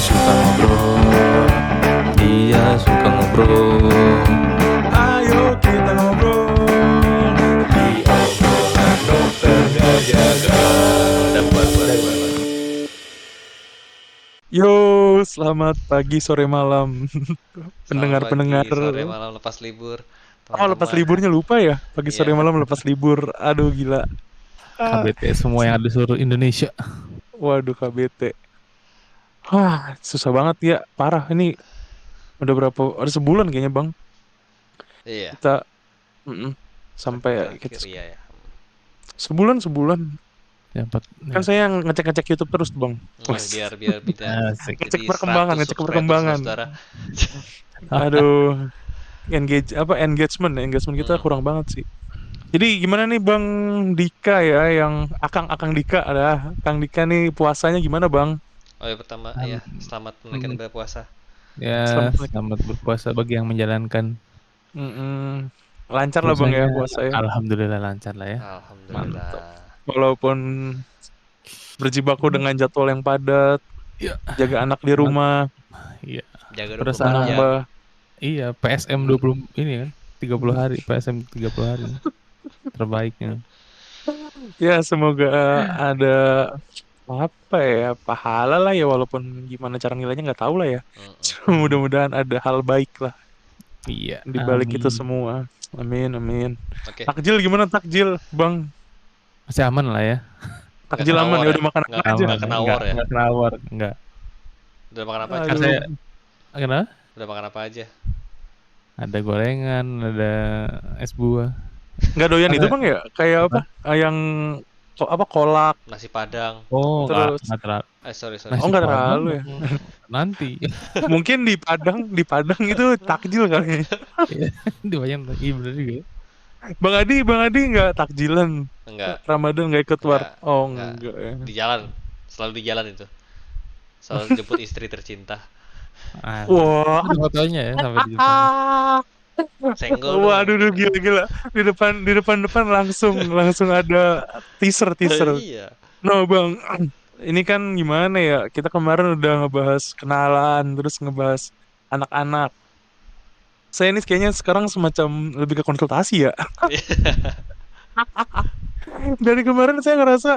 suka ngobrol. Dia suka ngobrol. Ayo kita ngobrol di obrolan dokter Gajaga. Dapat. Yo, selamat pagi, sore, malam, pendengar-pendengar. Selamat pagi, sore, malam, lepas libur, Oh, lepas teman-teman. liburnya lupa ya? Pagi, sore, Iya, malam lepas libur. Aduh, gila. KBT semua yang ada di seluruh Indonesia. Waduh, KBT. Wah, susah banget ya. Parah, ini udah berapa? Ada sebulan kayaknya, Bang. iya. Kita sampai Terakhir kita iya ya. sebulan. Ya, Kan saya yang ngecek YouTube terus, Bang. Biar bisa Asik. Ngecek jadi perkembangan, 100 ngecek subscribers, perkembangan. saudara. Aduh, engagement kita kurang banget sih. Jadi gimana nih Bang Dika ya, yang Akang Dika ada. Kang Dika nih puasanya gimana, Bang? Oh ya, pertama ya, selamat menunaikan ibadah puasa. Ya, Selamat. selamat berpuasa bagi yang menjalankan. Lancar lah Bang ya Puasanya, puasa ya. Alhamdulillah lancar lah ya. Alhamdulillah. Walaupun berjibaku dengan jadwal yang padat, Iya. jaga anak di rumah, Iya. Jaga 24 Perasaan jam. menambah. Iya, PSM 20 ini kan 30 hari, PSM 30 hari. Terbaiknya. Ya semoga ada apa ya, pahala lah ya, walaupun gimana cara nilainya nggak tahu lah ya. Mudah-mudahan ada hal baik lah Iya. di balik itu amin. semua. Amin. Oke. Takjil gimana takjil, Bang? Masih aman lah ya. Takjil kena aman war ya, ya? udah makan apa Nggak- aja? nggak kena war ya? Enggak kena war, enggak. Udah makan apa aja? Aduh. Saya kenapa? Udah makan apa aja? Ada gorengan, ada es buah. Nggak doyan itu Bang ya? Kayak apa? Yang kolak. Nasi Padang. Oh, Terus- enggak terlalu. Sorry. Oh, nggak terlalu ya. Nanti. Mungkin di Padang itu takjil kali. Dibayang iya bener juga. Bang Adi nggak takjilan. Enggak. Ramadan nggak ikut war. Enggak, Oh, enggak. enggak ya. Di jalan. Selalu di jalan itu. Selalu jemput istri tercinta. Wah. Ada fotonya ya sampai di depan. Senggol dong. Waduh, gila. Di depan langsung ada teaser. Iya. No, Bang. Ini kan gimana ya? Kita kemarin udah ngebahas kenalan, terus ngebahas anak-anak. Saya ini kayaknya sekarang semacam lebih ke konsultasi ya. Dari kemarin saya ngerasa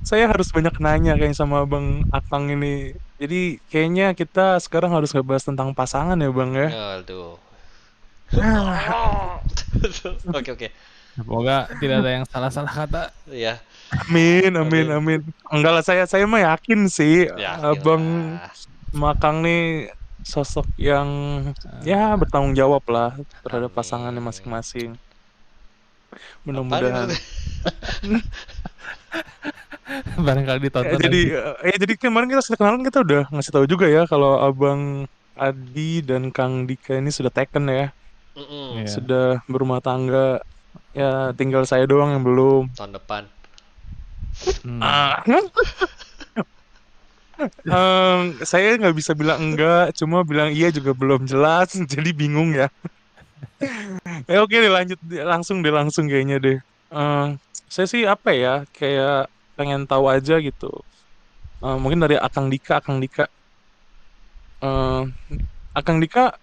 saya harus banyak nanya kayak sama Bang Akang ini. Jadi kayaknya kita sekarang harus ngebahas tentang pasangan ya, Bang ya. Aduh. Ah, Oke. Semoga tidak ada yang salah-salah kata. Iya. Amin. Enggak lah, saya mah yakin sih Yakin Bang lah. Makang nih sosok yang ya bertanggung jawab lah terhadap Amin. pasangannya masing-masing. Apaan Mudah-mudahan. itu? Barangkali ditonton nanti. Jadi kemarin kita setelah kenalan kita udah ngasih tahu juga ya kalau Abang Adi dan Kang Dika ini sudah taken ya, Iya. sudah berumah tangga. Ya tinggal saya doang yang belum. Tahun depan. Saya nggak bisa bilang enggak, cuma bilang iya juga belum jelas, jadi bingung ya. Oke deh, lanjut langsung kayaknya deh. Saya sih apa ya, kayak pengen tahu aja gitu. Mungkin dari Akang Dika. Eh, Akang Dika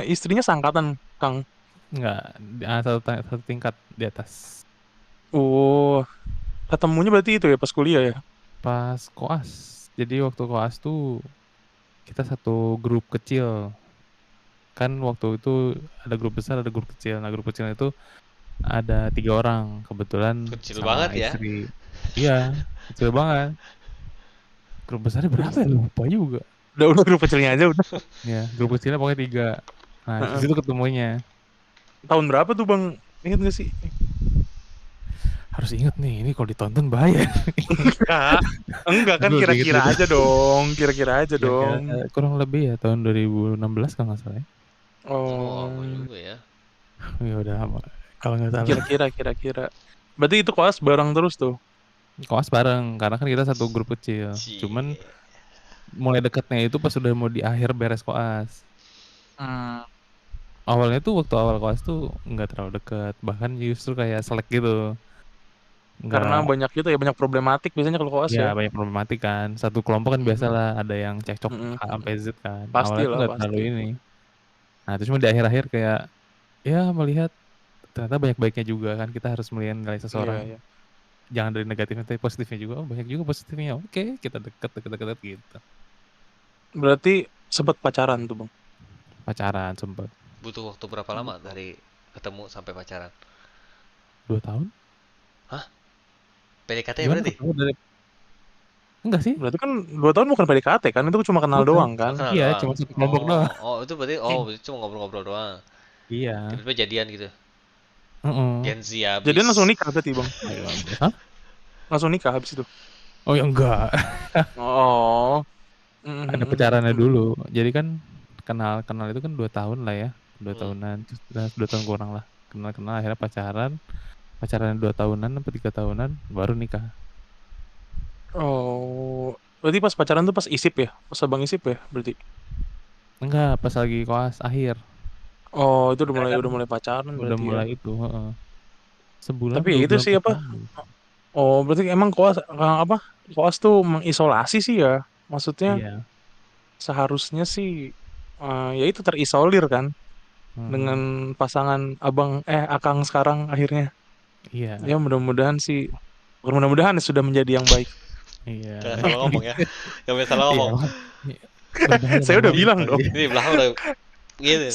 istrinya seangkatan, Kang. Enggak, satu tingkat di atas. Oh, ketemunya berarti itu ya pas kuliah ya? Pas koas. Jadi waktu koas tuh kita satu grup kecil. Kan waktu itu ada grup besar, ada grup kecil. Nah, grup kecil itu ada 3 orang kebetulan. Kecil sama banget ya? istri. Iya, kecil banget. Grup besarnya berapa ya? Lupa juga. Udah grup kecilnya aja udah. Ya, grup kecilnya pokoknya 3. Nah, di situ ketemunya. Tahun berapa tuh Bang? Ingat gak sih? Harus inget nih, ini kalau ditonton bahaya. Enggak kan, Aduh, kira-kira dikit-dikit. aja dong. Kira-kira aja dong. Kira-kira, kurang lebih ya tahun 2016 kalau nggak salah ya. Oh, Oh, juga ya. Ya udah lama. Kalau nggak salah. kira-kira. Berarti itu koas bareng terus tuh. Koas bareng, karena kan kita satu grup kecil. Cie. Cuman mulai deketnya itu pas udah mau di akhir beres koas. Awalnya tuh waktu awal koas tuh nggak terlalu deket, bahkan justru kayak selek gitu. Karena Nggak, banyak itu ya, banyak problematik biasanya kalau koas ya. ya banyak problematik kan. Satu kelompok kan Mm-mm. biasalah ada yang cekcok Mm-mm. A sampai Z kan. Awalnya tuh Pastilah, nggak terlalu pasti. ini. Nah, terus cuma di akhir-akhir kayak ya melihat ternyata banyak baiknya juga kan, kita harus melihat nilai Iya, seseorang iya. jangan dari negatifnya tapi positifnya juga. Oh, banyak juga positifnya. Oke, kita deket gitu. Berarti sempat pacaran tuh, Bang. Pacaran sempet Butuh waktu berapa lama dari ketemu sampai pacaran? 2 tahun. Hah? PDKT Gimana berarti? ketemu dari enggak sih? Berarti kan 2 tahun bukan PDKT kan, itu cuma kenal Bukan. doang kan. Oh, kenal Iya, doang. cuma satu kelompok doang. Oh, oh itu berarti cuma ngobrol-ngobrol doang. Iya. Tiba-tiba jadian gitu. Heeh. Gen Z Jadi langsung abis. nikah berarti, Bang. Ayo aja. Hah? Langsung nikah habis itu. Oh ya enggak. Oh. Ada pacarannya Mm-mm. dulu. Jadi kan kenal itu kan 2 tahun lah ya. Dua Hmm. tahunan. Terus udah 2 tahun kurang lah. Kenal akhirnya pacaran. Pacaran 2 tahunan sampai 3 tahunan baru nikah. Oh. Berarti pas pacaran tuh pas isip ya? Pas abang isip ya berarti? Enggak, pas lagi koas akhir. Oh, itu Akhirnya kan udah mulai pacaran udah berarti ya. mulai itu, heeh. Sebulan Tapi ya 2 itu bulan sih apa? pacaran. Oh, berarti emang koas apa? Koas tuh mengisolasi sih ya. Maksudnya Iya. seharusnya sih ya itu terisolir kan dengan Heeh. pasangan abang akang sekarang akhirnya. Iya. Ya mudah-mudahan sih, bukan mudah-mudahan sudah menjadi yang baik. Jangan Iya. salah ngomong ya. Gak boleh salah Iya. ngomong. Berbahaya Saya udah nama-nama bilang lagi. dong, Ini belakang udah gitu nih.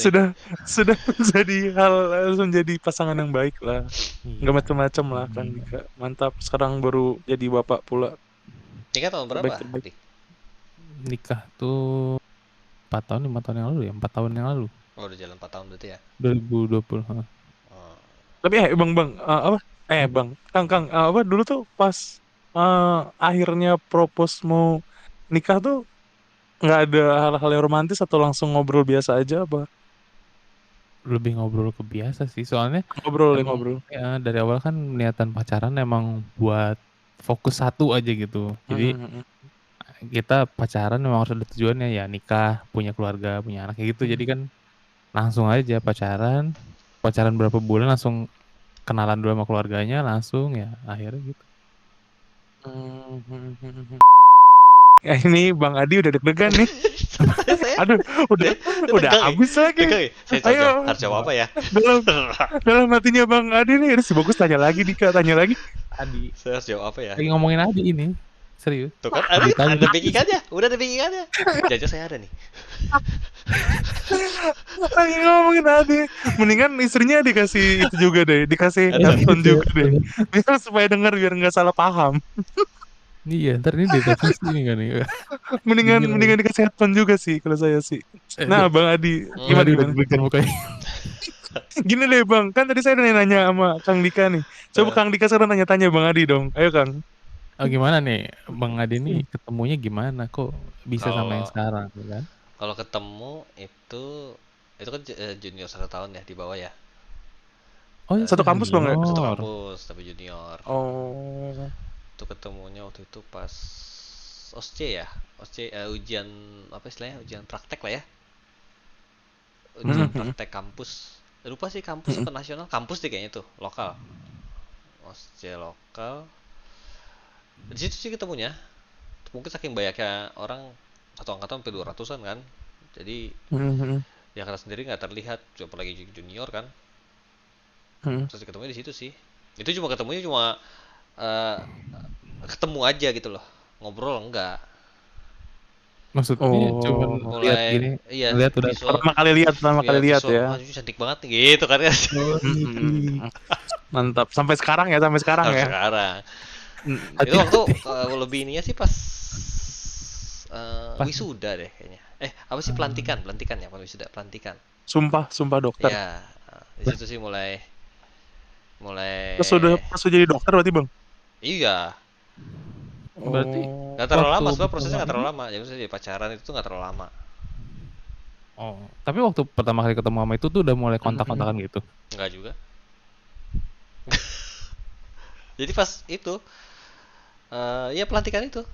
sudah menjadi harus menjadi pasangan yang baik lah. Nggak Iya. macam-macam lah kan, Dika. Mantap. Sekarang baru jadi bapak pula. Nikah tahun berapa, Terbaik. Dik? Nikah tuh 4 tahun 5 tahun yang lalu ya, 4 tahun yang lalu. Oh, udah jalan 4 tahun berarti ya. 2020. Heeh. Oh. Tapi bang, apa? Bang, Kang, apa dulu tuh pas akhirnya propose mau nikah tuh nggak ada hal-hal yang romantis atau langsung ngobrol biasa aja apa? Lebih ngobrol ke biasa sih, soalnya Ngobrol ya emang ngobrol. ya dari awal kan niatan pacaran emang buat fokus satu aja gitu. Jadi Mm-mm. kita pacaran memang harus ada tujuannya ya nikah, punya keluarga, punya anak kayak gitu. Jadi kan langsung aja pacaran, pacaran berapa bulan langsung kenalan dulu sama keluarganya, langsung ya akhirnya gitu. Mm-mm. Ya ini Bang Adi udah deg-degan nih. Saya Aduh, udah tegang ya? habis lagi. Tegang ya? Saya Ayo, harus jawab apa ya? dalam hatinya Bang Adi nih. Ini si Bagus tanya lagi, Dika tanya lagi. Adi, Saya harus jawab apa ya? lagi ngomongin Adi ini, serius. Tuh kan ada Ditanya. backingannya. Udah ada backingannya. Jajah saya ada nih. Lagi ngomongin Adi. Mendingan istrinya dikasih itu juga deh, dikasih Headset. headphone juga deh. Iya. Biar supaya dengar biar nggak salah paham. Iya, ntar ini direvisi nih kan nih. Mendingan dikasih headphone juga sih kalau saya sih. Nah, Bang Adi, Gimana udah gimana? deg-degan mukanya? Gini deh Bang, kan tadi saya udah nanya sama Kang Dika nih. Coba Kang Dika sekarang nanya-tanya Bang Adi dong. Ayo Kang. Oh gimana nih, Bang Adi nih ketemunya gimana? Kok bisa sama yang sekarang, ya kan? Kalau ketemu itu kan junior 1 tahun ya di bawah ya. Oh, Satu kampus Bang ya? Satu junior. kampus tapi junior. Oh. Itu ketemunya waktu itu pas OSCE ya. OSCE ujian apa istilahnya? Ujian praktek lah ya. Ujian praktek kampus. Lupa sih kampus apa nasional? Kampus deh kayaknya tuh, lokal. OSCE lokal. Di situ sih ketemunya. Mungkin saking banyaknya orang satu angkatan sampai 200-an kan. Jadi ya karena sendiri nggak terlihat, apalagi junior kan. Terus ketemunya di situ sih. Itu ketemunya cuma ketemu aja gitu loh, ngobrol enggak. Maksudnya cuma lihat Mulai gini, iya lihat udah visual, Pertama kali lihat visual, ya. cantik banget nih gitu kan ya. Mantap. Sampai sekarang ya. Sampai ya. sekarang. Mm. Itu waktu lebih ininya sih pas wisuda deh kayaknya. Apa sih pelantikan ya, bukan wisuda, pelantikan. Sumpah dokter. Ya, di situ sih mulai Pas sudah jadi dokter berarti Bang? Iya. berarti Nggak terlalu waktu lama, sebenarnya prosesnya nggak pertama terlalu lama. Jadi jadi pacaran itu tuh nggak terlalu lama. Oh, tapi waktu pertama kali ketemu sama itu tuh udah mulai kontak-kontakan gitu. Nggak juga. Jadi pas itu ya pelantikan itu.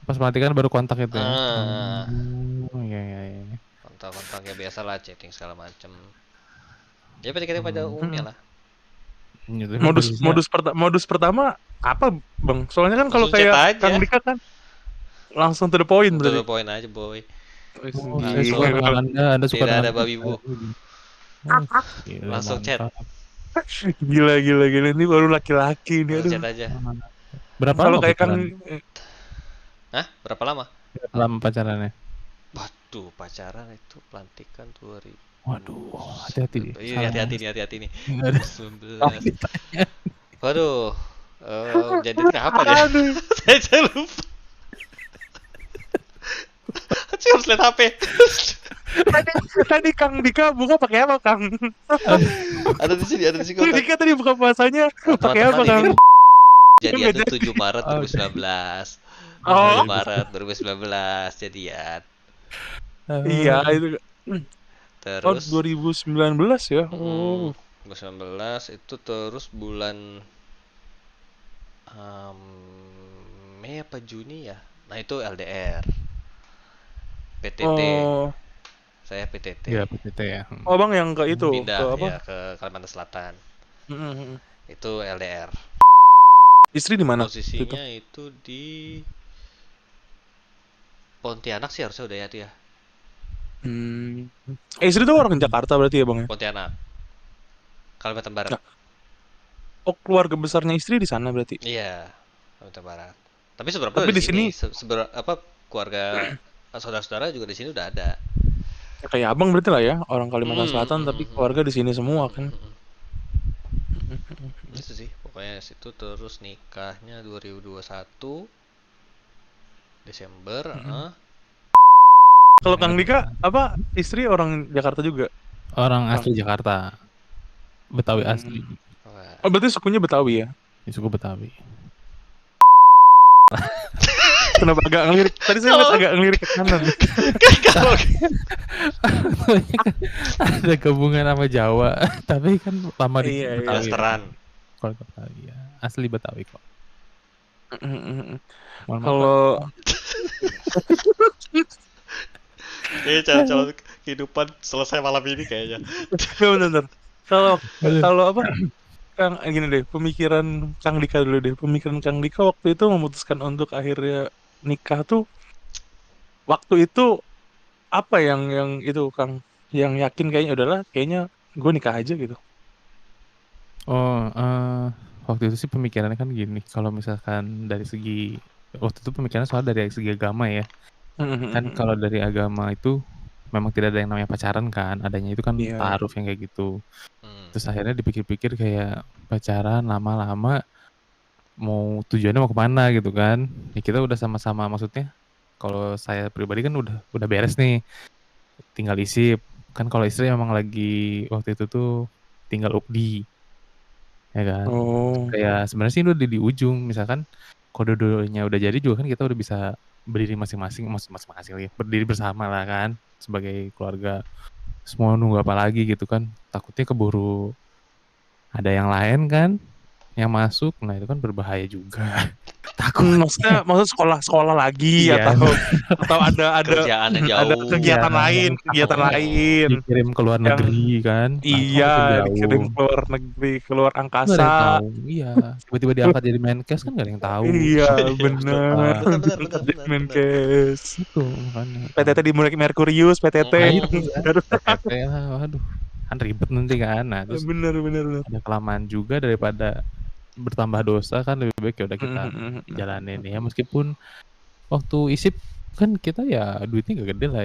Pas pelantikan baru kontak itu ya. Ah. Iya. Kontak-kontak ya biasa lah, chatting segala macem. Ya PDKT pada umumnya lah. Gitu, Modus biasanya modus pertama apa, Bang? Soalnya kan kalau Langsung chat kayak aja. Kang Dika kan langsung to the point To the berarti. point aja, boy. Wih, "Oh, saya suka Langsung. dengan gila. Anda suka Tidak dengan ada saya." babi bu. Oh, gila Langsung chat. mantap. Gila. Ini baru laki-laki ini, Langsung aduh. chat aja. Berapa Kalau lama kayak Kang pacaran? Hah? Berapa lama? Berapa lama pacarannya? Waduh, pacaran itu pelantikan 2000. Waduh, hati-hati. Iya, Salah. hati-hati nih. Nggak ada. 2019. Ditanya. Waduh. Jadi kapan ya? aduh. Saya lupa. Saya harus lihat HP. Tadi Kang Dika buka pakai apa, Kang? Ada di sini Kang kotak. Dika tadi buka puasanya pakai apa, Teman-teman Kang? ini jadian Beda. tuh 7 Maret Oh, 2019. Oh, 7 Maret 2019 jadian. iya itu. Oh, Terus 2019 ya. Oh. 2019 itu terus bulan Mei apa Juni ya? Nah itu LDR. PTT. Oh. Saya PTT. Iya, PTT ya. Oh, Bang yang ke itu, ke Pindah apa? ya ke Kalimantan Selatan. Mm-mm. Itu LDR. Istri di mana? Itu. Posisinya itu di Pontianak sih harusnya udah ya dia. Istri tuh orang Jakarta berarti ya, Bang ya? Pontianak. Kalimantan Barat. Nah, oh, keluarga besarnya istri di sana berarti. Iya, Kalimantan Barat. Tapi seberapa Tapi udah di di sini. sini Apa keluarga saudara-saudara juga di sini udah ada. ya kayak Abang berarti lah ya, orang Kalimantan Selatan tapi keluarga di sini semua kan. Itu sih, pokoknya situ terus nikahnya 2021 Desember. Kalau Kang Dika apa istri orang Jakarta juga? Orang Kang. asli Jakarta. Betawi asli. Wah. Oh, berarti sukunya Betawi ya? Ini suku Betawi. Kenapa agak ngelirik? Tadi saya lihat agak ngelirik ke kanan. Kalau Ada gabungan sama Jawa, tapi kan lama di Iya, iya. Betawi. Blasteran. Kalau Betawi ya, asli Betawi kok. Mohon maaf, Kalau Kayaknya calon-calon kehidupan selesai malam ini kayaknya. bener. Kalau apa? Kang gini deh, pemikiran Kang Dika dulu deh. Pemikiran Kang Dika waktu itu memutuskan untuk akhirnya nikah tuh waktu itu apa yang itu Kang? Yang yakin kayaknya udahlah, kayaknya gue nikah aja gitu. Oh, waktu itu sih pemikirannya kan gini, kalau misalkan dari segi waktu itu pemikirannya soal dari segi agama ya. Kan kalau dari agama itu memang tidak ada yang namanya pacaran kan, adanya itu kan Iya. ta'aruf yang kayak gitu. Terus akhirnya dipikir-pikir kayak pacaran lama-lama mau tujuannya mau kemana gitu kan. Ya kita udah sama-sama, maksudnya kalau saya pribadi kan udah beres nih, tinggal isip. Kan kalau istri memang lagi waktu itu tuh tinggal ukdi. Ya kan. Oh. Kayak sebenarnya sih udah di ujung, misalkan kalau dua-duanya udah jadi juga kan kita udah bisa berdiri masing-masing lagi, berdiri bersama lah kan sebagai keluarga. Semua nunggu apa lagi gitu kan, takutnya keburu ada yang lain kan yang masuk, nah itu kan berbahaya juga. Takut. Maksudnya sekolah lagi Iya. atau ada Kerjaan yang ada jauh. kegiatan Iya. lain. Dikirim ke luar negeri kan. Iya, dikirim ke luar negeri, keluar Nggak ada yang angkasa. tahu. Iya. Tiba-tiba diangkat jadi Menkes kan nggak ada yang tahu. Iya, benar. Benar. Menkes. Itu makanya. PTT di Merkurius, PTT. PTT lah, waduh. Kan ribet nanti kan. Nah, terus Bener. ada kelamaan juga daripada bertambah dosa kan, lebih baik ya udah kita jalanin ya, meskipun waktu isip kan kita ya duitnya gak gede lah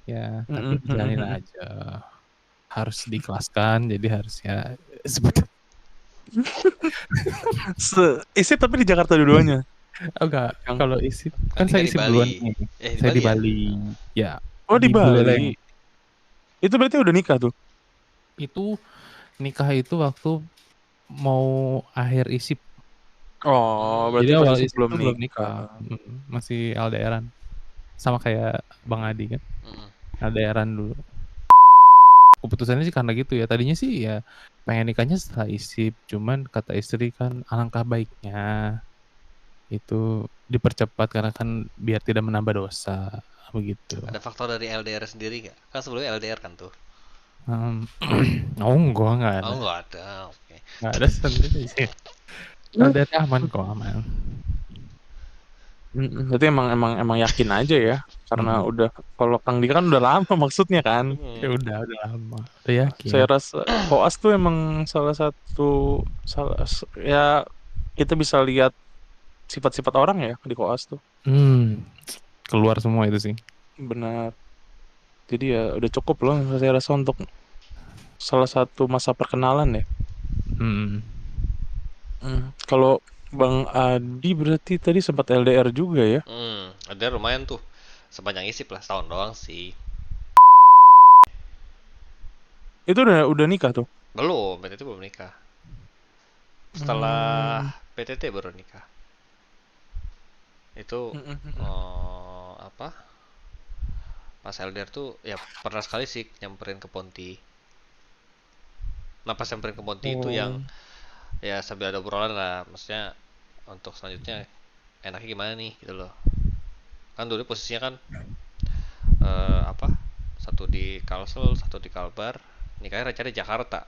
ya tapi jalanin aja, harus diikhlaskan, jadi harus ya seperti Isip tapi di Jakarta dua-duanya. enggak, kalau isip kan Kan saya di isip Bali. duluan nih. Saya di Bali ya. Oh, di Buleleng. Bali. Itu berarti udah nikah tuh? Itu nikah itu waktu mau akhir isip. Oh, berarti Jadi awal pas isip belum tuh belum nikah. Masih LDRan. Sama kayak Bang Adi kan. LDRan dulu. Keputusannya sih karena gitu ya. Tadinya sih ya pengen nikahnya setelah isip, cuman kata istri kan alangkah baiknya itu dipercepat karena kan biar tidak menambah dosa begitu. Ada faktor dari LDR sendiri nggak? Kan sebelumnya LDR kan tuh. Oh enggak Oh, ada. nggak ada. Oke. Nggak ada sendiri sih. LDR aman kok, aman. Berarti emang yakin aja ya, karena Mm-mm. udah kalau Kang Dika kan udah lama maksudnya kan. Ya Hmm. udah lama. Udah yakin. Saya rasa koas tuh emang salah satu ya kita bisa lihat sifat-sifat orang ya di koas tuh. Keluar semua itu sih. Benar. Jadi ya udah cukup loh saya rasa untuk salah satu masa perkenalan ya. Mm. Kalau Bang Adi berarti tadi sempat LDR juga ya? Ada lumayan tuh. Sepanjang isip lah, setahun doang sih. Itu udah nikah tuh? Belum, PTT belum nikah. Setelah Hmm. PTT baru nikah. Itu Mm-mm. apa? Pas LDR tuh ya pernah sekali sih nyamperin ke Ponti. Nah pas nyamperin ke Ponti itu yang Oh. ya sambil ada obrolan lah, maksudnya untuk selanjutnya enaknya gimana nih gitu loh. Kan dulu posisinya kan apa? Satu di Kalsel, satu di Kalbar. Nikahnya rencana di Jakarta.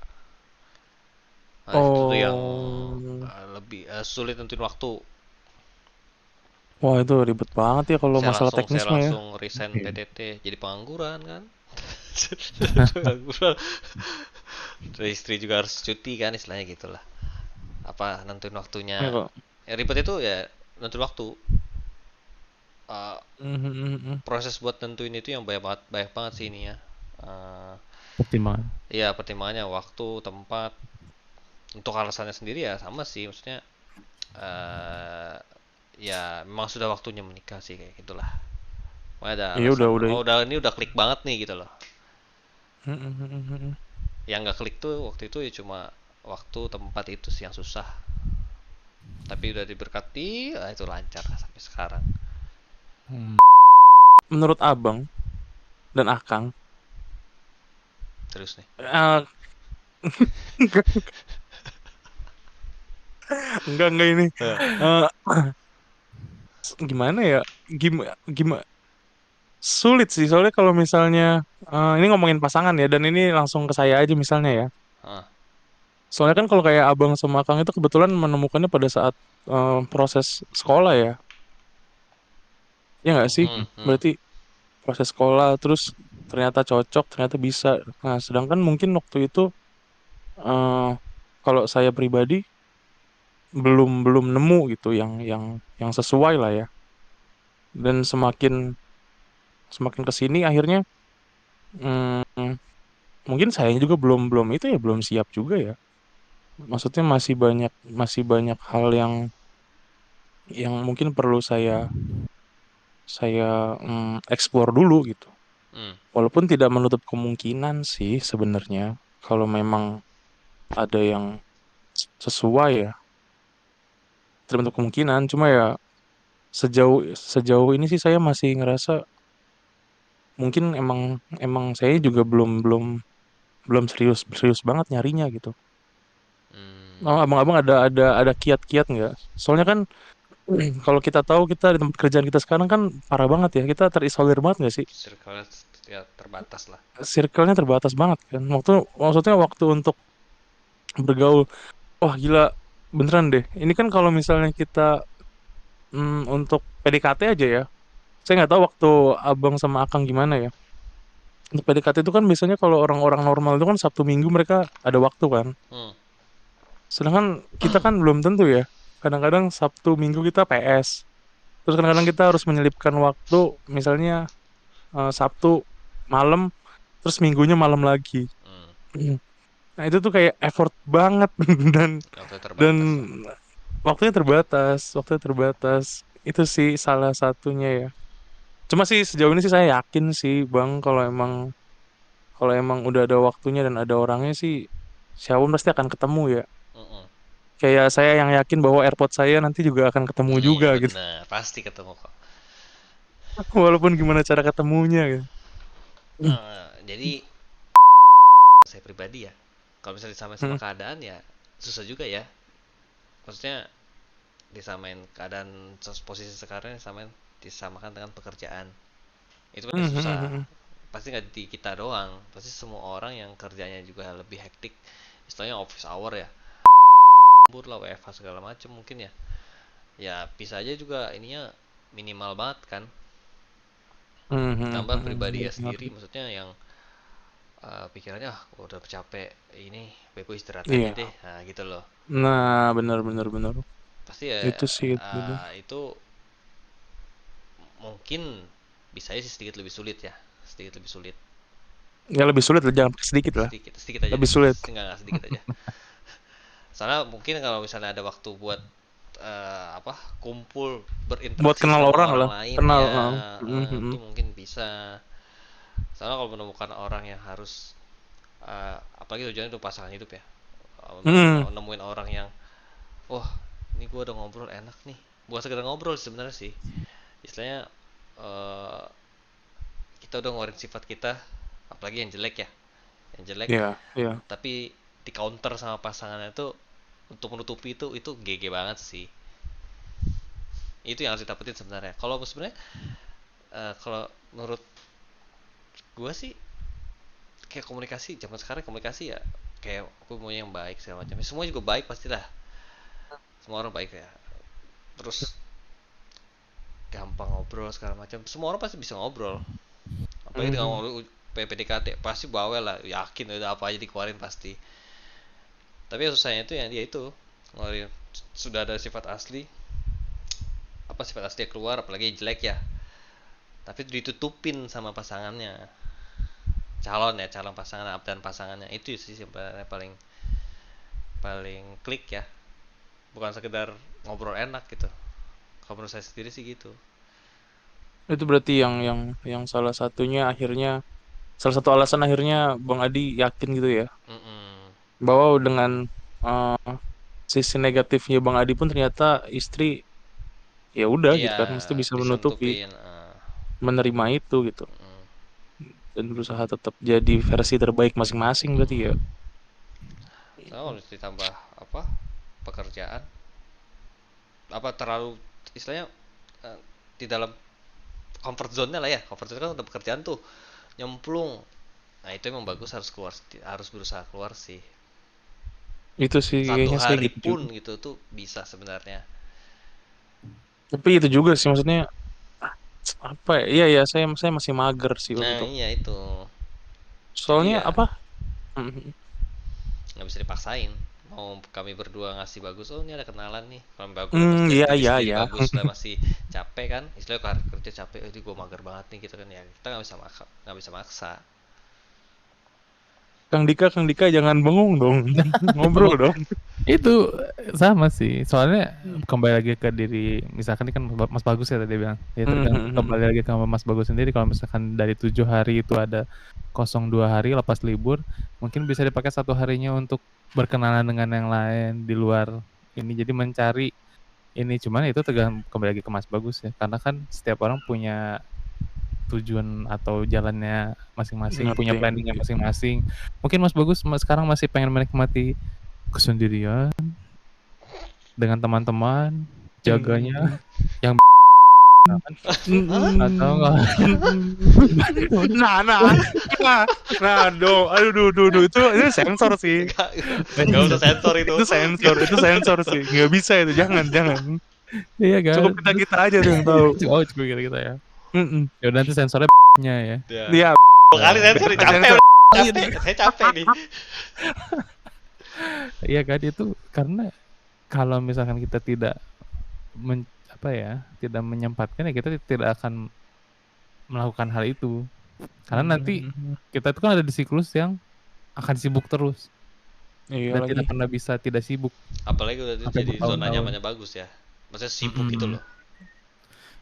Nah, itu tuh yang Oh. lebih sulit nentuin waktu. Wah, itu ribet banget ya kalau masalah teknis Saya mah ya. langsung resign Iya. PTT jadi pengangguran kan. Pengangguran. Terus istri juga harus cuti kan istilahnya gitulah. Apa nentuin waktunya. Ya kok. Yang ribet itu ya nentuin waktu. Eh, Mhm. Proses buat nentuin itu yang banyak banget sih ini ya. Pertimbangan. Iya pertimbangannya waktu, tempat. Untuk alasannya sendiri ya sama sih, maksudnya eh ya memang sudah waktunya menikah sih kayak gitulah. Makanya ada Iya alasan, udah. oh udah ini udah klik banget nih gitu loh. Mhm. Yang nggak klik tuh waktu itu ya cuma waktu tempat itu sih yang susah. Tapi udah diberkati, itu lancar sampai sekarang. Hmm. Menurut Abang dan Akang, Terus nih. eh, enggak ini. Eh, Eh, gimana ya? Gimana? Sulit sih soalnya kalau misalnya ini ngomongin pasangan ya dan ini langsung ke saya aja misalnya ya. ah, Soalnya kan kalau kayak Abang sama Akang itu kebetulan menemukannya pada saat proses sekolah ya. Ya nggak sih? Berarti proses sekolah terus ternyata cocok, ternyata bisa. Nah, sedangkan mungkin waktu itu eh kalau saya pribadi belum belum nemu gitu yang sesuai lah ya. Dan semakin semakin kesini akhirnya mm, mungkin saya juga belum belum itu ya belum siap juga ya. Maksudnya masih banyak hal yang mungkin perlu saya explore dulu gitu. hmm, Walaupun tidak menutup kemungkinan sih sebenarnya kalau memang ada yang sesuai ya, tidak menutup kemungkinan. Cuma ya sejauh sejauh ini sih saya masih ngerasa mungkin emang emang saya juga belum belum belum serius serius banget nyarinya gitu. Oh, hmm, abang-abang ada kiat-kiat nggak? Soalnya kan kalau kita tahu kita di tempat kerjaan kita sekarang kan parah banget ya. Kita terisolir banget nggak sih? circle ya terbatas lah. Circle-nya terbatas banget kan. Maksudnya waktu untuk bergaul. Wah gila, beneran deh. Ini kan kalau misalnya kita untuk PDKT aja ya. Saya nggak tahu waktu abang sama akang gimana ya. Untuk PDKT itu kan biasanya kalau orang-orang normal itu kan Sabtu Minggu mereka ada waktu kan. Hmm, Sedangkan kita kan belum tentu ya. Kadang-kadang Sabtu Minggu kita PS. Terus kadang-kadang kita harus menyelipkan waktu, misalnya Sabtu malam, terus Minggunya malam lagi. hmm. Nah itu tuh kayak effort banget dan Waktu dan terbatas lah. waktunya terbatas. Itu sih salah satunya ya. Cuma sih sejauh ini sih saya yakin sih Bang kalau emang udah ada waktunya dan ada orangnya sih siapapun pasti akan ketemu ya. Mm-mm. Kayak saya yang yakin bahwa AirPods saya nanti juga akan ketemu Iya juga gitu. benar, pasti ketemu kok. Walaupun gimana cara ketemunya gitu. Jadi saya pribadi ya, kalau misalnya disamain sama Hmm. keadaan ya susah juga ya. Maksudnya disamain keadaan posisi sekarang disamakan dengan pekerjaan. Itu pasti susah. pasti nggak di kita doang, pasti semua orang yang kerjanya juga lebih hektik, istilahnya office hour ya, lembur lah, WFH segala macem mungkin ya. Ya bisa aja juga ininya minimal banget kan. Tambah pribadi ya sendiri, maksudnya yang pikirannya gua udah capek ini, beko istirahat aja Iya. deh, nah gitu loh. Nah, benar. Pasti ya Itu sih itu. itu mungkin bisa aja sih sedikit lebih sulit ya, sedikit lebih sulit, Ya lebih sulit lah, jangan sedikit lah. sedikit sedikit aja Lebih deh, sulit. nggak sedikit aja. Soalnya mungkin kalau misalnya ada waktu buat kumpul Buat berinteraksi kenal sama orang orang lah. lain Kenal. ya, Mhm. itu mungkin bisa. Soalnya kalau menemukan orang yang harus apalagi tujuannya itu pasangan hidup ya, nemuin orang yang wah ini gue udah ngobrol enak nih, bukan sekedar ngobrol sebenarnya sih, istilahnya eh, kita udah ngeluarin sifat kita, apalagi yang jelek ya, yang jelek, Iya. tapi di counter sama pasangannya itu untuk menutupi itu GG banget sih. Itu yang harus didapetin sebenarnya. Kalau sebenarnya kalau menurut gue sih kayak komunikasi zaman sekarang, komunikasi ya kayak aku maunya yang baik segala macam. Semua juga baik pastilah. Semua orang baik ya. Terus gampang ngobrol segala macam. Semua orang pasti bisa ngobrol. Apalagi dengan PDKT pasti bawel lah, yakin udah apa aja dikeluarin pasti. Tapi yang susahnya itu yang dia itu ngeluarin sudah ada sifat asli, apa sifat asli keluar, apalagi jelek ya, tapi ditutupin sama pasangannya, calon pasangan dan pasangannya. Itu sih sebenarnya paling klik ya, bukan sekedar ngobrol enak gitu. Kalau menurut saya sendiri sih gitu. Itu berarti yang salah satu alasan akhirnya Bang Adi yakin gitu ya, Mm-mm. bahwa dengan eh, sisi negatifnya Bang Adi pun ternyata istri ya udah gitu Iya, kan, mesti bisa bisa menutupi, nutupin. menerima itu gitu, Mm-mm. dan berusaha tetap jadi versi terbaik masing-masing berarti ya. Nah, kalau ditambah apa pekerjaan, apa terlalu istilahnya eh, di dalam comfort zone-nya lah ya. Comfort zone kan udah pekerjaan tuh nyemplung. Nah, itu emang bagus, harus keluar, harus berusaha keluar sih. Itu sih Satu kayaknya saya hari gitu pun juga. gitu tuh bisa sebenarnya. Tapi itu juga sih maksudnya, apa ya? Iya, saya masih mager sih waktu Nah, itu. iya itu. Jadi Soalnya ya apa? Mhm. nggak bisa dipaksain. Mau kami berdua ngasih bagus, oh ini ada kenalan nih. Kalau bagus pasti dari Iya, diri iya, sendiri iya. bagus lah, masih capek kan. Istilahnya kalau kerja capek, oh, ini gue mager banget nih gitu kan ya. Kita nggak bisa maksa. Kang Dika jangan bengong dong. Ngobrol dong. Itu sama sih. Soalnya kembali lagi ke diri, misalkan ini kan Mas Bagus ya tadi bilang. Ya tergantung, kembali lagi ke Mas Bagus sendiri. Kalau misalkan dari 7 hari itu ada kosong 2 hari lepas libur, mungkin bisa dipakai 1 harinya untuk berkenalan dengan yang lain di luar ini. Jadi mencari ini, cuman itu kembali lagi ke Mas Bagus ya. Karena kan setiap orang punya tujuan atau jalannya masing-masing, punya planningnya masing-masing. Mungkin Mas Bagus sekarang masih pengen menikmati kesendirian dengan teman-teman, jaganya yang atau nah, aduh, itu sensor sih. Nggak usah sensor itu. Itu sensor sih. Nggak bisa itu, jangan. iya kan? Cukup kita aja tuh yang tahu. Oh, cukup kita ya. Ya udah, nanti sensornya nya ya. Iya. Kali sensor capek. Saya capek nih. Iya kan, itu karena kalau misalkan kita tidak tidak menyempatkan ya, kita tidak akan melakukan hal itu. Karena nanti kita itu kan ada di siklus yang akan sibuk terus. Iya, dan tidak pernah bisa tidak sibuk. Apalagi udah jadi zona nyamannya bagus ya. Maksudnya sibuk gitu loh.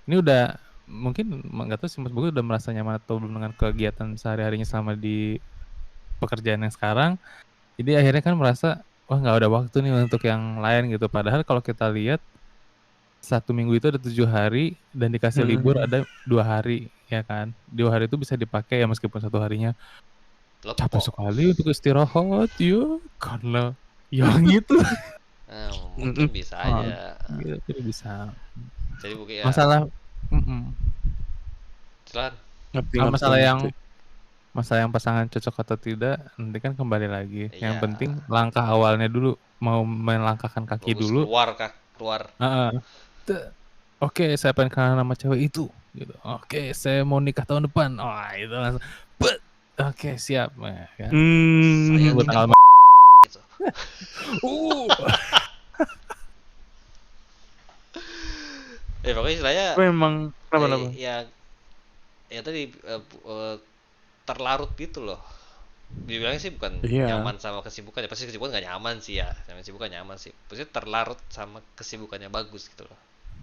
Ini udah mungkin nggak tahu sih Mas Bagus udah merasa nyaman atau belum dengan kegiatan sehari-harinya selama di pekerjaan yang sekarang. Jadi akhirnya kan merasa wah nggak ada waktu nih untuk yang lain gitu. Padahal kalau kita lihat 1 minggu itu ada 7 hari dan dikasih libur ada 2 hari ya kan. 2 hari itu bisa dipakai ya, meskipun 1 harinya capek sekali untuk istirahat ya, karena yang itu. Mungkin bisa aja. Gitu, bisa. Jadi mungkin ya. Masalah Silakan. masalah yang masalah yang pasangan cocok atau tidak nanti kan kembali lagi. Yang Iya, penting langkah awalnya dulu, mau melangkahkan kaki bagus dulu. keluar kak, keluar. Heeh. Oke, saya pengen kenal sama cewek itu gitu. Oke, saya mau nikah tahun depan. Oh, itu langsung bet. Oke, siap. Nah, kan. Saya Buat tidak tanggal gitu. uh. Pokoknya istilahnya Memang kenapa? ya tadi terlarut gitu loh. Dibilangnya sih bukan Iya. nyaman sama kesibukan ya, pasti kesibukan gak nyaman sih ya, namanya kesibukan nyaman sih, pasti terlarut sama kesibukannya bagus gitu loh.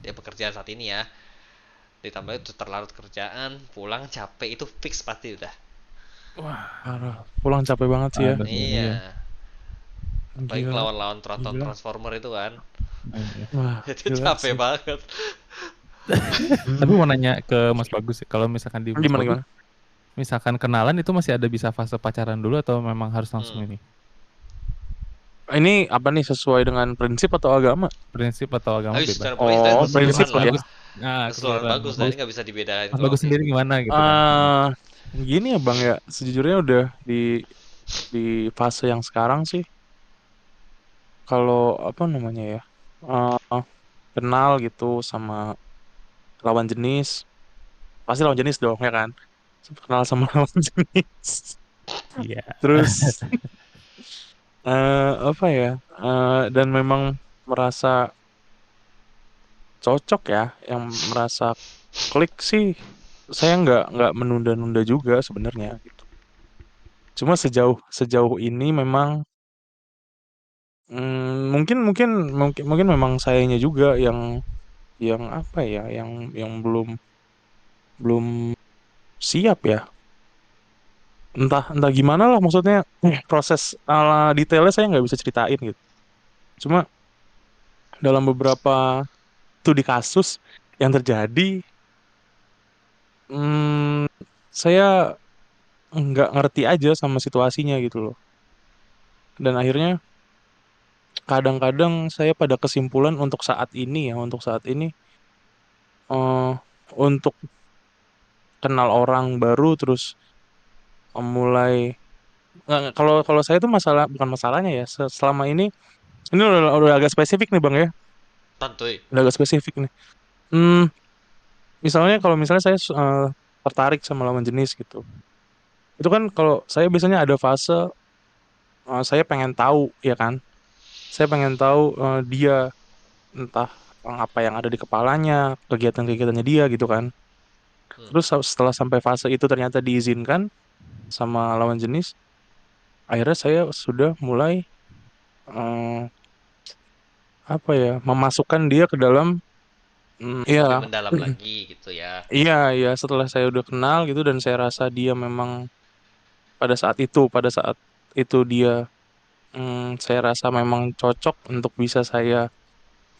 Dia pekerjaan saat ini ya, ditambah itu terlarut kerjaan, pulang capek, itu fix pasti udah. Wah, Parah. Pulang capek banget sih ya. aduh, Iya, apalagi Gila. lawan-lawan tronton Gila. Transformer itu kan. Iya. Wah, Itu gila capek sih. banget. Tapi mau nanya ke Mas Bagus, kalau misalkan di Mas Bagus, Gimana? misalkan kenalan itu masih ada bisa fase pacaran dulu atau memang harus langsung ini? Ini apa nih, sesuai dengan prinsip atau agama? Prinsip atau agama Ayo bebas? secara pokoknya istilahnya Oh, keseluruhan prinsip lah. lah ya. Bagus. Nah, Keseluruhan bagus, Mas dan ini Bagus, nggak bisa dibedain Mas kalau Bagus sendiri gimana gitu kan? Gini ya Bang ya, sejujurnya udah di fase yang sekarang sih, kalau apa namanya ya, kenal gitu sama lawan jenis, pasti lawan jenis dong ya kan? Kenal sama lawan jenis. Iya. Terus apa ya? Dan memang merasa cocok ya, yang merasa klik sih, saya nggak menunda-nunda juga sebenarnya gitu. Cuma sejauh ini memang mungkin memang sayanya juga yang apa ya, yang belum siap ya. Entah gimana lah, maksudnya proses detailnya saya nggak bisa ceritain gitu. Cuma dalam beberapa studi kasus yang terjadi, hmm, saya nggak ngerti aja sama situasinya gitu loh. Dan akhirnya kadang-kadang saya pada kesimpulan untuk saat ini eh untuk kenal orang baru terus mulai kalau kalau saya tuh bukan masalahnya ya, selama ini udah agak spesifik nih Bang ya, Santuy. udah agak spesifik nih. Hmm, misalnya saya tertarik sama lawan jenis gitu. Itu kan kalau saya biasanya ada fase, saya pengen tahu ya kan. Saya pengen tahu dia, entah apa yang ada di kepalanya, kegiatan-kegiatannya dia gitu kan. Hmm. Terus setelah sampai fase itu ternyata diizinkan sama lawan jenis, akhirnya saya sudah mulai eh, apa ya, memasukkan dia ke dalam, Lebih iya. mendalam lagi gitu ya. Iya, iya, setelah saya udah kenal gitu dan saya rasa dia memang pada saat itu dia, saya rasa memang cocok untuk bisa saya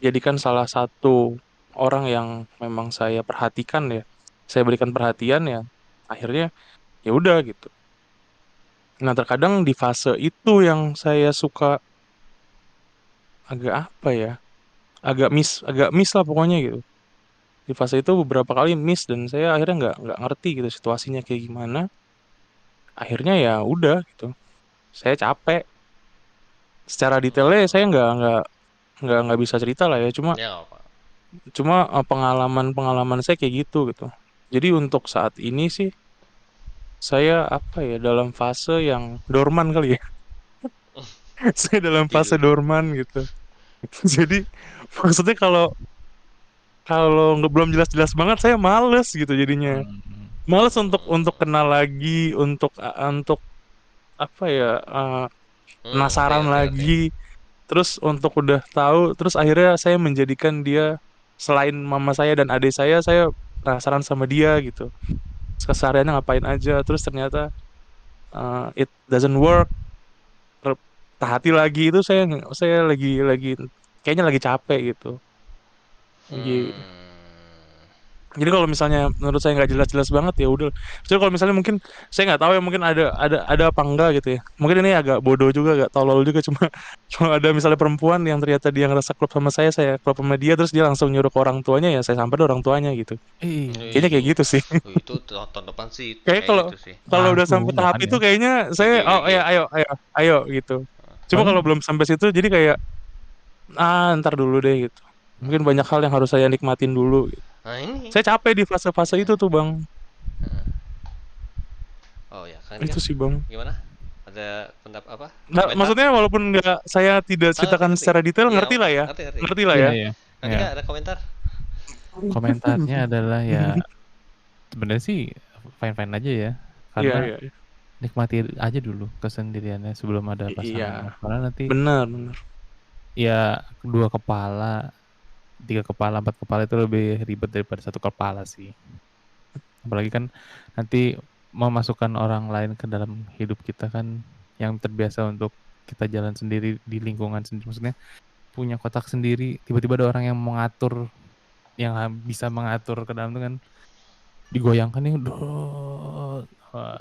jadikan salah satu orang yang memang saya perhatikan ya. Saya berikan perhatian ya. Akhirnya ya udah gitu. Nah, terkadang di fase itu yang saya suka agak apa ya? Agak miss lah pokoknya gitu. Di fase itu beberapa kali miss dan saya akhirnya nggak ngerti gitu situasinya kayak gimana. Akhirnya ya udah gitu. Saya capek. Secara detailnya saya Hmm. nggak bisa cerita lah ya. Cuma Ya nggak apa. cuma pengalaman saya kayak gitu. Jadi untuk saat ini sih saya apa ya, dalam fase yang dorman kali ya. Saya dalam fase Tidur. dorman gitu. Jadi maksudnya kalau kalau nggak belum jelas-jelas banget saya males gitu jadinya. Hmm. Males untuk Hmm. kenal lagi, untuk apa ya, Ngerti, penasaran ngerti, ngerti. lagi. Terus untuk udah tahu, terus akhirnya saya menjadikan dia selain mama saya dan adik saya penasaran sama dia gitu. Kesehariannya ngapain aja, terus ternyata it doesn't work. Patah hati lagi, itu saya lagi kayaknya lagi capek gitu. Lagi Hmm. Jadi kalau misalnya menurut saya nggak jelas-jelas banget ya udah. Jadi kalau misalnya mungkin saya nggak tahu ya, mungkin ada apa enggak gitu ya. Mungkin ini agak bodoh juga, agak tolol juga, cuma cuma ada misalnya perempuan yang ternyata dia ngerasa klop sama saya klop sama dia, terus dia langsung nyuruh ke orang tuanya, ya saya sampai orang tuanya gitu. Kayaknya kayak Wih, gitu sih. itu tahun depan sih Kayak kayak kalau gitu sih. kalau udah langsung sampai tahap itu makanya. kayaknya saya GG oh GG. ya ayo ayo ayo gitu. Cuma Soalnya kalau belum sampai situ jadi kayak ntar dulu deh gitu. Mungkin banyak hal yang harus saya nikmatin dulu gitu. Nah ini. Saya capek di fase-fase itu tuh Bang. Oh ya, Kang Dika Itu sih Bang. gimana? Ada pendapat apa? Nah, Komentar? maksudnya walaupun nggak saya tidak Ah, ngerti ceritakan ngerti. secara detail, Iya, ngerti lah ya, ngerti ngerti. ngerti lah iya ya. ya. Kang Ya. Dika ada komentar? Komentarnya adalah ya sebenarnya sih fine-fine aja ya. Iya Karena iya iya. nikmati aja dulu kesendiriannya sebelum ada Iya, pasangannya. Karena nanti benar benar. ya 2 kepala, 3 kepala, 4 kepala itu lebih ribet daripada 1 kepala sih. Apalagi kan nanti memasukkan orang lain ke dalam hidup kita kan yang terbiasa untuk kita jalan sendiri di lingkungan sendiri. Maksudnya punya kotak sendiri, tiba-tiba ada orang yang mengatur, yang bisa mengatur ke dalam itu kan digoyangkan nih, wah,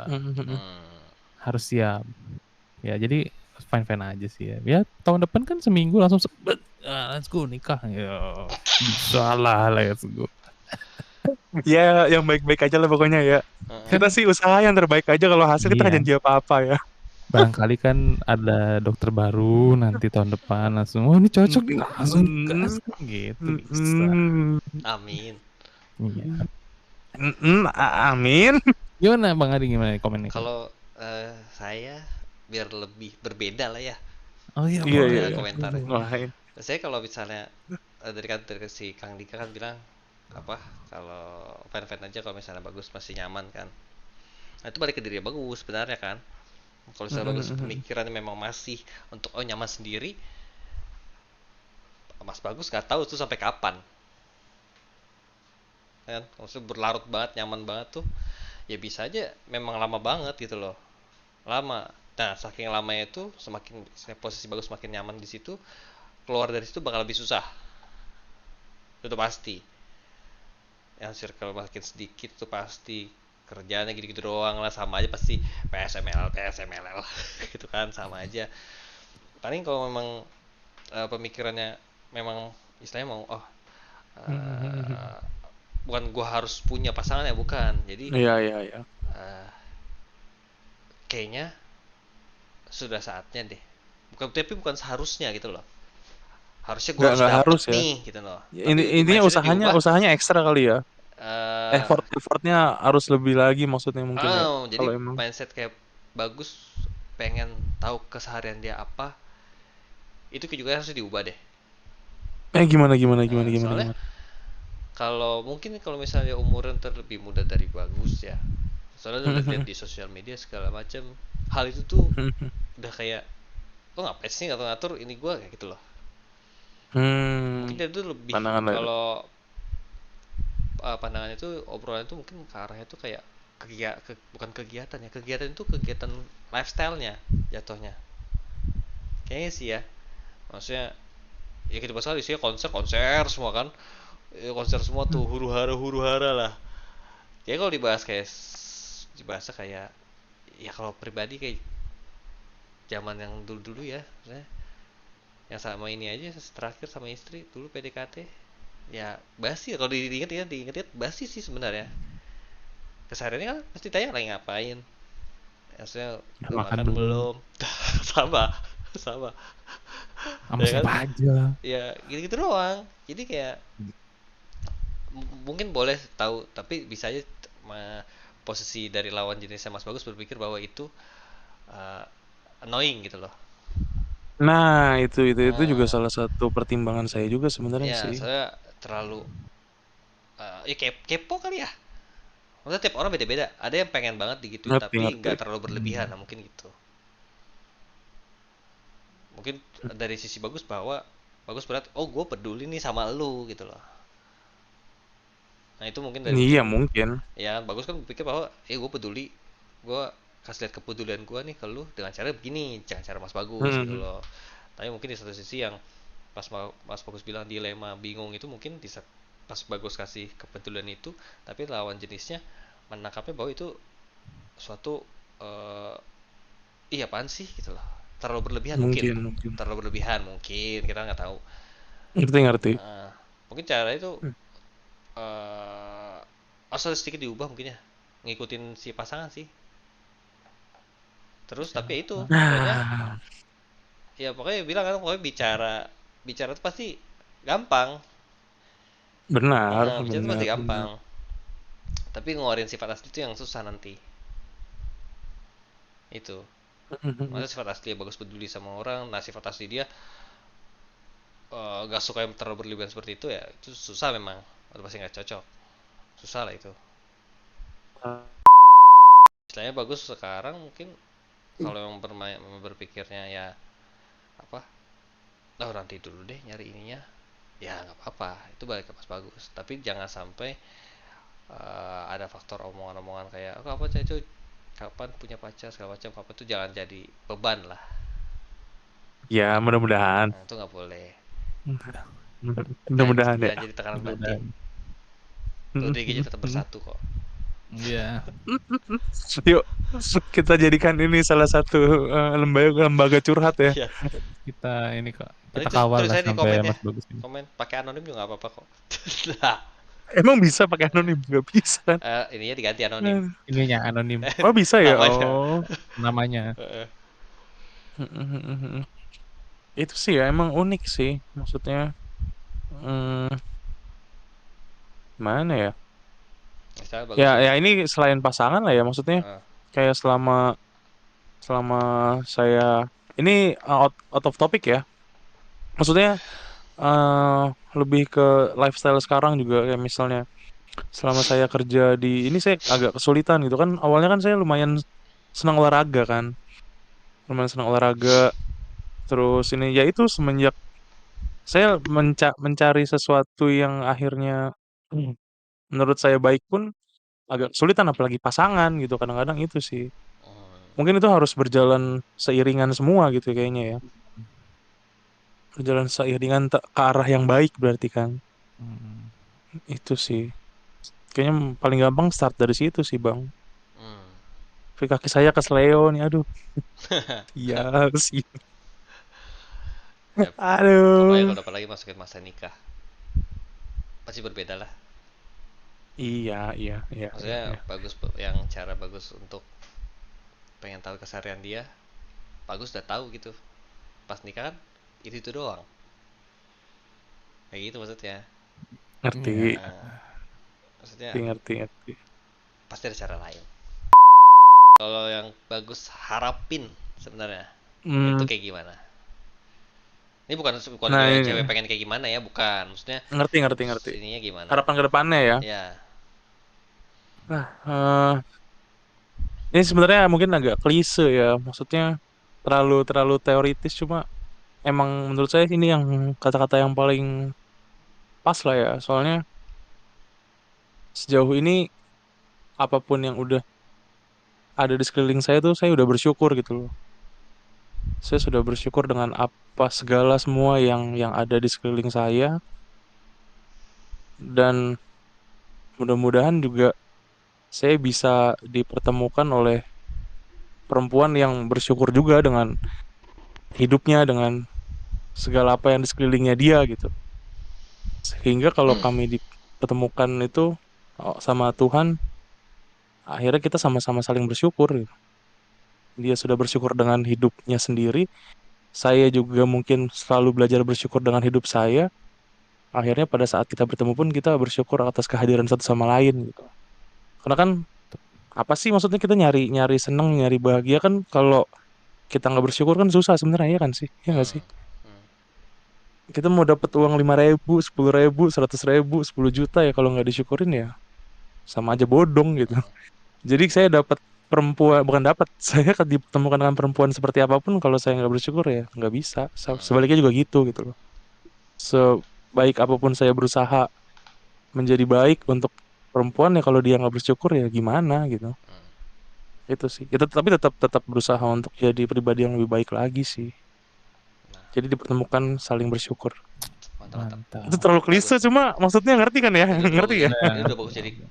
Mhm. Hmm. harus siap. Ya jadi fine-fine aja sih ya. Ya tahun depan kan seminggu langsung sebet, let's go nikah. Ya bisa lah, let's go. Ya, yang baik-baik aja lah pokoknya ya. Kita Kan sih usaha yang terbaik aja, kalau hasil kita nggak iya, janji apa-apa ya. barangkali kan ada dokter baru nanti tahun depan langsung, oh ini cocok nih, langsung gas gitu bisa. Amin. Iya. Amin. Gimana Bang Adi, gimana komennya? Kalau saya biar lebih berbeda lah ya Oh iya Iya iya boleh. iya. komentarnya. Lain. Saya kalau misalnya dari si Kang Dika kan bilang apa kalau fan-fan aja kalau misalnya bagus masih nyaman kan. Nah itu balik ke diri bagus sebenarnya kan. Kalau misalnya bagus pemikirannya memang masih untuk nyaman sendiri, Mas Bagus gak tahu tuh sampai kapan kan. Maksudnya berlarut banget nyaman banget tuh ya bisa aja memang lama banget gitu loh, lama. Nah saking lamanya itu semakin posisi bagus semakin nyaman di situ, keluar dari situ bakal lebih susah, itu pasti. Yang circle makin sedikit tuh pasti kerjaannya gitu-gitu doang lah, sama aja pasti PSML gitu kan, sama aja. Paling kalau memang pemikirannya memang istilahnya mau bukan gua harus punya pasangan ya, bukan. Jadi Iya iya iya. kayaknya sudah saatnya deh, bukan seharusnya gitu loh, harusnya gue harus Nggak dapet harus ya. nih gitu loh, tapi Intinya mindsetnya usahanya diubah. usahanya ekstra kali ya. eh Effortnya harus lebih lagi maksudnya mungkin ya. jadi Kalau emang. mindset kayak bagus pengen tahu keseharian dia apa, itu juga harus diubah deh. Gimana gimana gimana gimana Soalnya gimana. kalau misalnya umuran terlebih muda dari bagus ya, soalnya udah lihat di sosial media segala macam hal itu tuh udah kayak lo ngapain sih ngatur-ngatur ini gue kayak gitu loh. Mungkin dia tuh lebih Pandangan lain. kalau pandangan itu obrolan itu mungkin ke arahnya tuh kayak bukan kegiatan ya, kegiatan itu kegiatan lifestyle-nya jatuhnya kayaknya sih ya. Maksudnya ya kita bahas isinya konser semua kan, konser semua tuh huru hara lah. Jadi kalau dibahas kayak ya kalau pribadi kayak zaman yang dulu ya, maksudnya yang sama ini aja terakhir sama istri dulu PDKT ya basi. Kalau diinget basi sih sebenarnya. Kesehariannya kan pasti tanya lagi ngapain, maksudnya udah Makan makan belum? belum. sama Sama ya kan, siapa aja? ya gitu doang. Jadi kayak mungkin boleh tahu, tapi bisa aja posisi dari lawan jenisnya Mas Bagus berpikir bahwa itu annoying gitu loh. Nah, itu juga Nah, salah satu pertimbangan saya juga sebenarnya ya sih. saya terlalu ya kepo kali ya. Maksudnya tiap orang beda-beda. Ada yang pengen banget digituin Ngerti tapi ngerti. nggak terlalu berlebihan. Nah, mungkin gitu. Mungkin dari sisi bagus bahwa bagus berat, oh gue peduli nih sama lu gitu loh. Nah itu mungkin dari Iya mungkin mungkin. ya bagus kan berpikir bahwa gue peduli, gue kasih lihat kepedulian gue nih ke lu dengan cara begini, jangan cara Mas Bagus gitu Hmm. loh. Tapi mungkin di satu sisi yang pas Mas Bagus bilang dilema bingung itu mungkin pas Bagus kasih kepedulian itu, tapi lawan jenisnya menangkapnya bahwa itu suatu iya apaan sih gitu loh, terlalu berlebihan mungkin, Mungkin. terlalu berlebihan mungkin kita nggak tahu. Ngerti. Mungkin cara itu asal sedikit diubah mungkin ya, ngikutin si pasangan sih. Terus tapi ya itu pokoknya Nah, ya pokoknya bilang kan pokoknya bicara itu pasti gampang. benar, Bicara itu pasti benar, benar. gampang, tapi ngeluarin sifat asli itu yang susah nanti. Itu masa sifat asli ya Bagus peduli sama orang, nah sifat asli dia gak suka yang terlalu berlebihan seperti itu, ya itu susah memang, udah pasti nggak cocok, susah lah itu. Istilahnya Bagus sekarang mungkin kalau yang berpikirnya ya apa, oh nanti dulu deh nyari ininya, ya nggak apa-apa, itu balik ke pas Bagus, tapi jangan sampai ada faktor omongan-omongan kayak oh, apa itu kapan punya pacar segala macam, kapan itu jangan jadi beban lah. Ya, mudah-mudahan. Nah, itu nggak boleh, Mudah-mudahan ya. jangan jadi tekanan batin. Tuh DG tetap bersatu kok. Iya. Yuk, kita jadikan ini salah satu lembaga curhat ya. Iya. Kita ini kok, Nanti kita kawal lah tulisannya di sampai komen ya, Mas Bagus ini. komen pakai anonim juga nggak apa-apa kok. Nah, Emang bisa pakai anonim? Gak bisa kan? ininya diganti anonim. Ininya anonim Oh bisa ya? Namanya. Oh. namanya. Itu sih ya emang unik sih. Maksudnya mana ya? Misalnya Bagus Ya ini selain pasangan lah ya. Maksudnya kayak selama saya ini out of topic ya. Maksudnya lebih ke lifestyle sekarang juga, kayak misalnya selama saya kerja di ini saya agak kesulitan gitu kan. Awalnya kan saya lumayan senang olahraga kan. Terus ini ya itu semenjak saya mencari sesuatu yang akhirnya menurut saya baik pun agak kesulitan, apalagi pasangan gitu. Kadang-kadang itu sih. Mungkin itu harus berjalan seiringan semua gitu kayaknya ya. Berjalan seiringan ke arah yang baik berarti kan. Itu sih. Kayaknya paling gampang start dari situ sih, Bang. Tapi kaki saya kesleo nih, aduh. Iya sih. ya, pokoknya Aduh. kalau dapat lagi masukin masa nikah pasti berbeda lah. Iya. Maksudnya Bagus yang cara Bagus untuk pengen tahu keseharian dia, Bagus udah tahu gitu. Pas nikah kan itu doang. Kayak gitu maksudnya. Ngerti. Maksudnya Ngerti. pasti ada cara lain. Kalau yang Bagus harapin sebenarnya itu kayak gimana? Ini bukan Nah, cewek pengen kayak gimana ya, bukan. Maksudnya ngerti. ininya gimana? Harapan ke depannya ya. Ya. Nah, ini sebenarnya mungkin agak klise ya. Maksudnya terlalu teoritis, cuma emang menurut saya ini yang kata-kata yang paling pas lah ya. Soalnya sejauh ini apapun yang udah ada di sekeliling saya tuh saya udah bersyukur gitu loh. Saya sudah bersyukur dengan apa segala semua yang ada di sekeliling saya, dan mudah-mudahan juga saya bisa dipertemukan oleh perempuan yang bersyukur juga dengan hidupnya, dengan segala apa yang di sekelilingnya dia gitu. Sehingga kalau kami dipertemukan itu sama Tuhan, akhirnya kita sama-sama saling bersyukur gitu. Dia sudah bersyukur dengan hidupnya sendiri, saya juga mungkin selalu belajar bersyukur dengan hidup saya. Akhirnya pada saat kita bertemu pun kita bersyukur atas kehadiran satu sama lain gitu. Karena kan apa sih maksudnya kita nyari seneng, nyari bahagia kan, kalau kita nggak bersyukur kan susah sebenarnya, ya kan sih? Ya nggak sih? Kita mau dapat uang 5.000, 10.000, 100.000, 10 juta ya kalau nggak disyukurin ya sama aja bodong gitu. Jadi saya dapat perempuan, bukan dapat, saya dipertemukan dengan perempuan seperti apapun, kalau saya nggak bersyukur ya nggak bisa. Sebaliknya juga gitu loh. Sebaik apapun saya berusaha menjadi baik untuk perempuan, ya kalau dia nggak bersyukur ya gimana gitu. Itu sih. Kita tapi tetap berusaha untuk jadi pribadi yang lebih baik lagi sih. Jadi dipertemukan saling bersyukur. Mantap. Itu terlalu klise, Bagus. cuma maksudnya ngerti kan ya? Ini udah Ngerti bagus. ya? Ini udah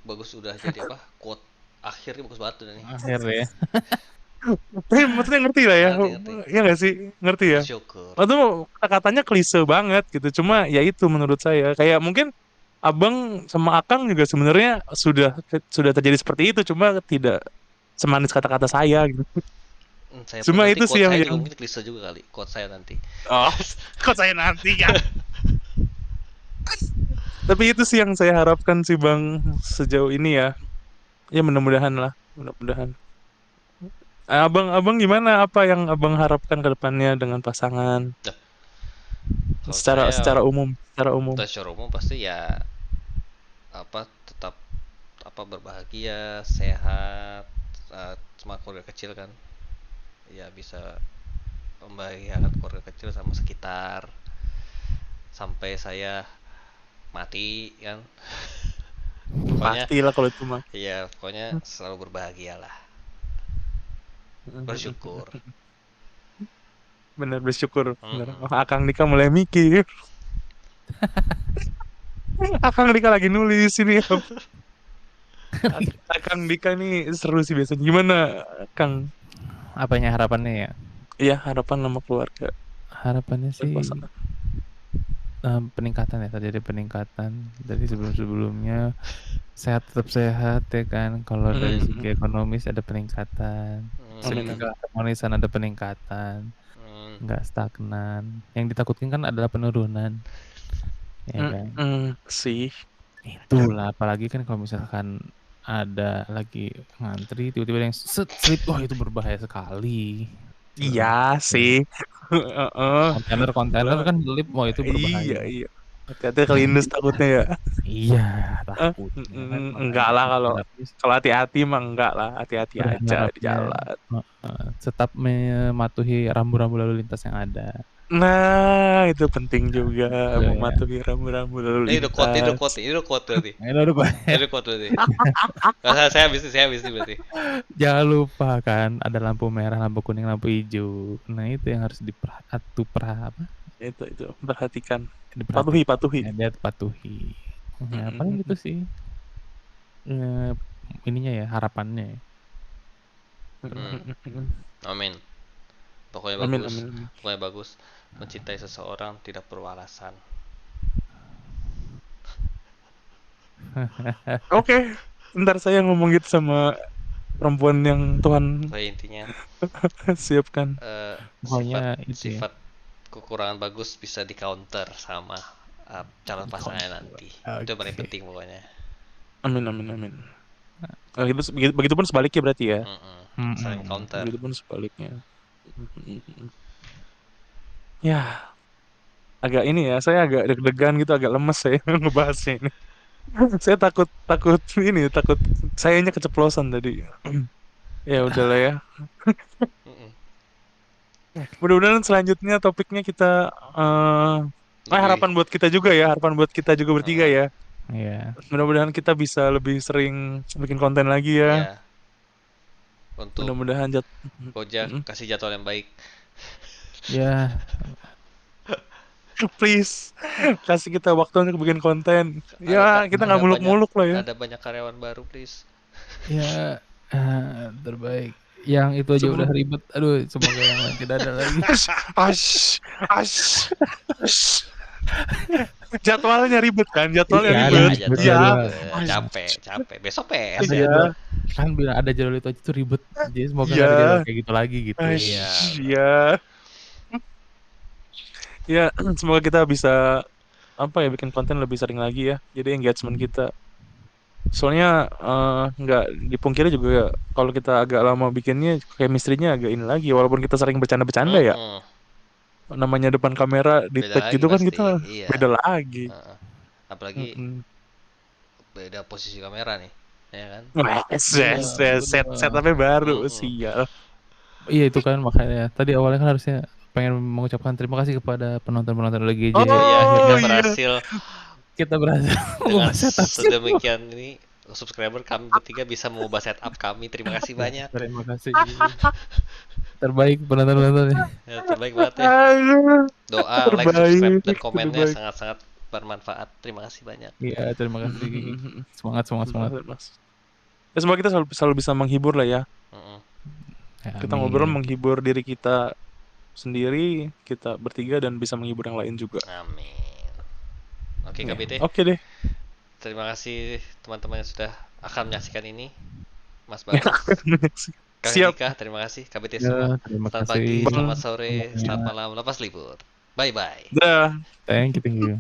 bagus jadi apa? Quote akhirnya bagus banget udah nih. Akhir ya. Tapi maksudnya ngerti lah ya? Ngerti. Ya nggak sih? Ngerti ya? Bersyukur. Waktu kata-katanya klise banget gitu. Cuma ya itu menurut saya. Kayak mungkin Abang sama Akang juga sebenarnya sudah terjadi seperti itu. Cuma tidak semanis kata-kata saya gitu. Saya pun Cuma nanti itu sih quote yang saya juga mungkin klise juga kali. Quote saya nanti. oh, kok saya nanti ya. Tapi itu sih yang saya harapkan sih Bang sejauh ini ya. Ya mudah-mudahan lah, mudah-mudahan. Abang gimana? Apa yang Abang harapkan ke depannya dengan pasangan? Kalau Secara saya umum. secara umum pasti ya apa tetap apa berbahagia, sehat, sama keluarga kecil kan. Ya bisa membahagiakan keluarga kecil sama sekitar sampai saya mati kan. Pokoknya Pastilah kalau itu mah. ya pokoknya selalu berbahagialah. Bersyukur. Bener bersyukur. Bener. Mm-mm. Oh, Akang Dika mulai mikir. Akang Dika lagi nulis ini. Akang Dika nih seru sih biasanya. Gimana Kang? Apanya harapannya ya? Iya harapan sama keluarga. Harapannya sih Pasangan. peningkatan ya, terjadi peningkatan dari sebelum-sebelumnya. Tetap sehat ya kan. Kalau dari segi ekonomis ada peningkatan, segi keharmonisan ada peningkatan, nggak stagnan. Yang ditakutkan kan adalah penurunan, ya kan. Sih. Itulah, apalagi kan kalau misalkan ada lagi ngantri tiba-tiba yang slip, wah itu berbahaya sekali. Iya sih. Kontainer kan slip, wah itu berbahaya. Iya. Hati-hati kelindes takutnya ya. Iya, takutnya kan. Enggak lah kalau hati-hati mah enggak lah, hati-hati aja di jalan. Tetap mematuhi rambu-rambu lalu lintas yang ada. Nah, itu penting juga, mematuhi rambu-rambu lalu lintas. Ini udah quote berarti. Saya habis berarti. Jangan lupa kan ada lampu merah, lampu kuning, lampu hijau. Nah, itu yang harus itu perhatikan. Patuhi. Dia patuhi. Ya, paling gitu sih. Ininya ya, harapannya. Amin. Pokoknya bagus. Mencintai seseorang tidak perlu alasan. Oke. Ntar saya ngomong gitu sama perempuan yang Tuhan intinya siapkan. Sifat kekurangan bagus bisa di counter sama calon pasangannya nanti. Itu yang paling penting pokoknya. Amin. Begitupun sebaliknya berarti ya. Saling counter. Begitupun sebaliknya. Ya, agak ini ya, saya agak deg-degan gitu, agak lemes saya ngebahasnya ini. Saya takut sayanya keceplosan tadi. Ya udahlah ya. Mudah-mudahan selanjutnya topiknya kita harapan buat kita juga bertiga ya. Iya. Mudah-mudahan kita bisa lebih sering bikin konten lagi ya. Iya. Untuk mudah-mudahan Koja kasih jadwal yang baik. Ya. Please kasih kita waktu untuk bikin konten. Ya, kita nggak muluk-muluk lah ya. Ada banyak karyawan baru, please. Ya, terbaik. Yang itu aja udah ribet. Aduh, semoga yang lain tidak ada lagi. Jadwalnya ribet kan? Iya. Capek. Besok PS. Kan bilang ada jadwal itu aja tuh ribet. Jadi semoga nggak ada jadwal kayak gitu lagi gitu. Iya. Ya, semoga kita bisa bikin konten lebih sering lagi ya. Jadi engagement kita. Soalnya nggak dipungkiri juga kalau kita agak lama bikinnya chemistry-nya agak ini lagi. Walaupun kita sering bercanda-bercanda ya. Namanya depan kamera di tag gitu kan kita beda lagi. Apalagi beda posisi kamera nih, ya kan? Setupnya baru sial. Iya itu kan makanya tadi awalnya kan harusnya pengen mengucapkan terima kasih kepada penonton-penonton LGJ. Kita berhasil dengan sedemikian ini subscriber kami bertiga bisa mengubah setup kami. Terima kasih banyak. Terima kasih. Terbaik penonton-penontonnya. Ya, terbaik banget ya. Aduh, Doa, like, subscribe, dan komennya terbaik. sangat-sangat bermanfaat. Terima kasih banyak. Iya, terima kasih. Semangat, semangat, semangat. Ya, semoga kita selalu bisa menghibur lah ya. Mm-mm. Ya, Kita ngobrol amin. menghibur diri kita sendiri, kita bertiga, dan bisa menghibur yang lain juga. Amin. Oke, Ya, KBT. Oke deh. Terima kasih teman-teman yang sudah akan menyaksikan ini. Mas Bagus, Kang Siap. Dika, terima kasih. KBT Ya, semua. terima Selamat kasih pagi, Bang. selamat sore, semuanya. selamat malam, lepas libur. Bye-bye. Dah. Thank you.